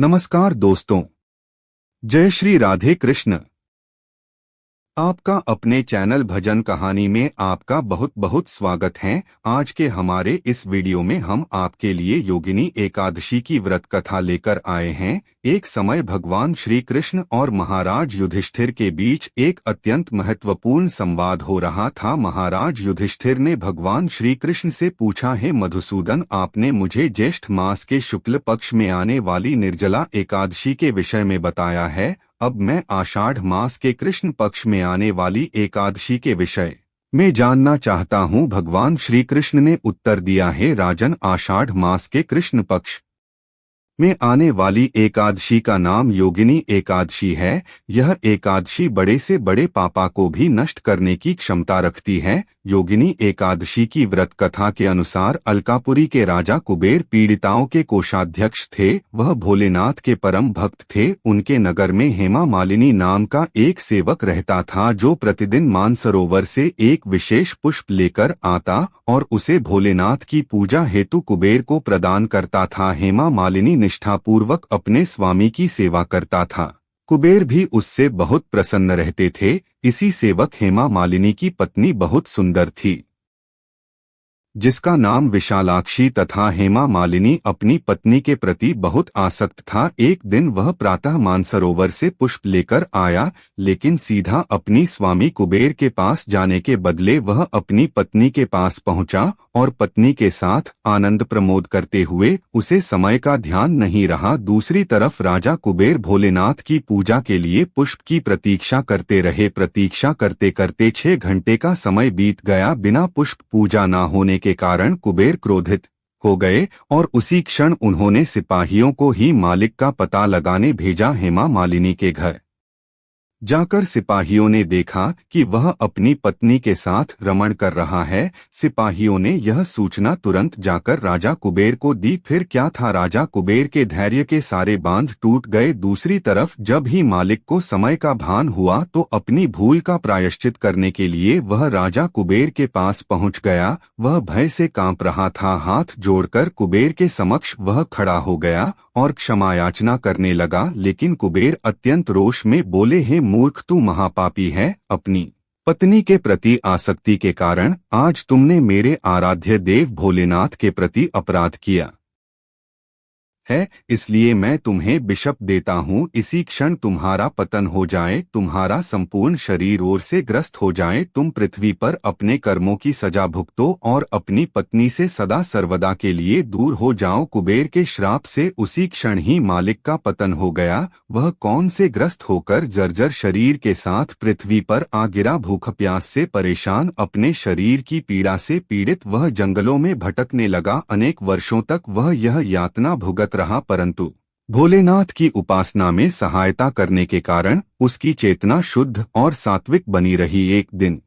नमस्कार दोस्तों, जय श्री राधे कृष्ण। आपका अपने चैनल भजन कहानी में आपका बहुत बहुत स्वागत है। आज के हमारे इस वीडियो में हम आपके लिए योगिनी एकादशी की व्रत कथा लेकर आए हैं। एक समय भगवान श्री कृष्ण और महाराज युधिष्ठिर के बीच एक अत्यंत महत्वपूर्ण संवाद हो रहा था। महाराज युधिष्ठिर ने भगवान श्री कृष्ण से पूछा, हे मधुसूदन, आपने मुझे ज्येष्ठ मास के शुक्ल पक्ष में आने वाली निर्जला एकादशी के विषय में बताया है। अब मैं आषाढ़ मास के कृष्ण पक्ष में आने वाली एकादशी के विषय में जानना चाहता हूँ। भगवान श्री कृष्ण ने उत्तर दिया, है राजन, आषाढ़ मास के कृष्ण पक्ष में आने वाली एकादशी का नाम योगिनी एकादशी है। यह एकादशी बड़े से बड़े पापा को भी नष्ट करने की क्षमता रखती है। योगिनी एकादशी की व्रत कथा के अनुसार अलकापुरी के राजा कुबेर पीड़िताओं के कोषाध्यक्ष थे। वह भोलेनाथ के परम भक्त थे। उनके नगर में हेमा मालिनी नाम का एक सेवक रहता था, जो प्रतिदिन मानसरोवर से एक विशेष पुष्प लेकर आता और उसे भोलेनाथ की पूजा हेतु कुबेर को प्रदान करता था। हेमा मालिनी निष्ठापूर्वक अपने स्वामी की सेवा करता था। कुबेर भी उससे बहुत प्रसन्न रहते थे। इसी सेवक हेमा मालिनी की पत्नी बहुत सुंदर थी, जिसका नाम विशालाक्षी तथा हेमा मालिनी अपनी पत्नी के प्रति बहुत आसक्त था। एक दिन वह प्रातः मानसरोवर से पुष्प लेकर आया, लेकिन सीधा अपनी स्वामी कुबेर के पास जाने के बदले वह अपनी पत्नी के पास पहुंचा और पत्नी के साथ आनंद प्रमोद करते हुए उसे समय का ध्यान नहीं रहा। दूसरी तरफ राजा कुबेर भोलेनाथ की पूजा के लिए पुष्प की प्रतीक्षा करते रहे। प्रतीक्षा करते करते 6 घंटे का समय बीत गया। बिना पुष्प पूजा न होने के कारण कुबेर क्रोधित हो गए और उसी क्षण उन्होंने सिपाहियों को ही मालिक का पता लगाने भेजा। हेमा मालिनी के घर जाकर सिपाहियों ने देखा कि वह अपनी पत्नी के साथ रमण कर रहा है। सिपाहियों ने यह सूचना तुरंत जाकर राजा कुबेर को दी। फिर क्या था, राजा कुबेर के धैर्य के सारे बांध टूट गए। दूसरी तरफ जब ही मालिक को समय का भान हुआ तो अपनी भूल का प्रायश्चित करने के लिए वह राजा कुबेर के पास पहुंच गया। वह भय से कांप रहा था। हाथ जोड़कर कुबेर के समक्ष वह खड़ा हो गया और क्षमा याचना करने लगा। लेकिन कुबेर अत्यंत रोष में बोले, हे मूर्ख, तू महापापी है। अपनी पत्नी के प्रति आसक्ति के कारण आज तुमने मेरे आराध्य देव भोलेनाथ के प्रति अपराध किया है, इसलिए मैं तुम्हें विषप देता हूँ। इसी क्षण तुम्हारा पतन हो जाए, तुम्हारा संपूर्ण शरीर ओर से ग्रस्त हो जाए, तुम पृथ्वी पर अपने कर्मों की सजा भुगतो और अपनी पत्नी से सदा सर्वदा के लिए दूर हो जाओ। कुबेर के श्राप से उसी क्षण ही मालिक का पतन हो गया। वह कौन से ग्रस्त होकर जर्जर शरीर के साथ पृथ्वी पर आ गिरा। भूख प्यास से परेशान, अपने शरीर की पीड़ा से पीड़ित वह जंगलों में भटकने लगा। अनेक वर्षों तक वह यह यातना भुगत रहा, परंतु भोलेनाथ की उपासना में सहायता करने के कारण उसकी चेतना शुद्ध और सात्विक बनी रही। एक दिन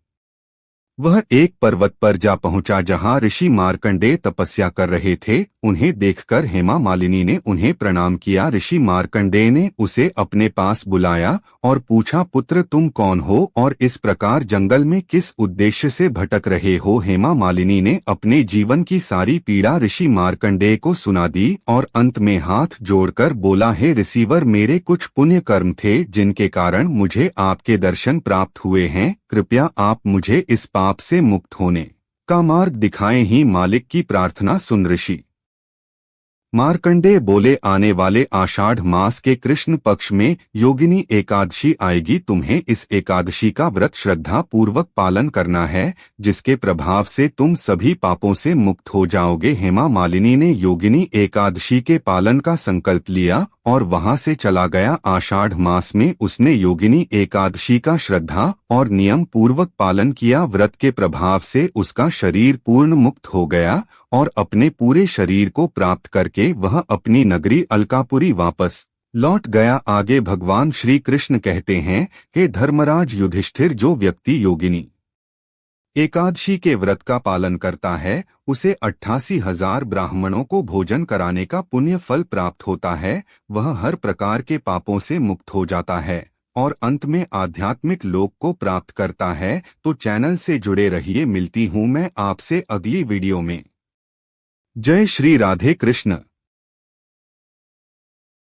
वह एक पर्वत पर जा पहुंचा जहां ऋषि मार्कंडेय तपस्या कर रहे थे। उन्हें देखकर हेमा मालिनी ने उन्हें प्रणाम किया। ऋषि मार्कंडेय ने उसे अपने पास बुलाया और पूछा, पुत्र, तुम कौन हो और इस प्रकार जंगल में किस उद्देश्य से भटक रहे हो। हेमा मालिनी ने अपने जीवन की सारी पीड़ा ऋषि मार्कंडेय को सुना दी और अंत में हाथ जोड़कर बोला, हे ऋषिवर, मेरे कुछ पुण्य कर्म थे जिनके कारण मुझे आपके दर्शन प्राप्त हुए हैं। कृपया आप मुझे इस पाप से मुक्त होने का मार्ग दिखाएं। ही मालिक की प्रार्थना सुन ऋषि मार्कंडेय बोले, आने वाले आषाढ़ मास के कृष्ण पक्ष में योगिनी एकादशी आएगी। तुम्हें इस एकादशी का व्रत श्रद्धा पूर्वक पालन करना है, जिसके प्रभाव से तुम सभी पापों से मुक्त हो जाओगे। हेमा मालिनी ने योगिनी एकादशी के पालन का संकल्प लिया और वहां से चला गया। आषाढ़ मास में उसने योगिनी एकादशी का श्रद्धा और नियम पूर्वक पालन किया। व्रत के प्रभाव से उसका शरीर पूर्ण मुक्त हो गया और अपने पूरे शरीर को प्राप्त करके वह अपनी नगरी अलकापुरी वापस लौट गया। आगे भगवान श्री कृष्ण कहते हैं, हे धर्मराज युधिष्ठिर, जो व्यक्ति योगिनी एकादशी के व्रत का पालन करता है उसे 88,000 ब्राह्मणों को भोजन कराने का पुण्य फल प्राप्त होता है। वह हर प्रकार के पापों से मुक्त हो जाता है और अंत में आध्यात्मिक लोक को प्राप्त करता है। तो चैनल से जुड़े रहिए। मिलती हूँ मैं आपसे अगली वीडियो में। जय श्री राधे कृष्ण।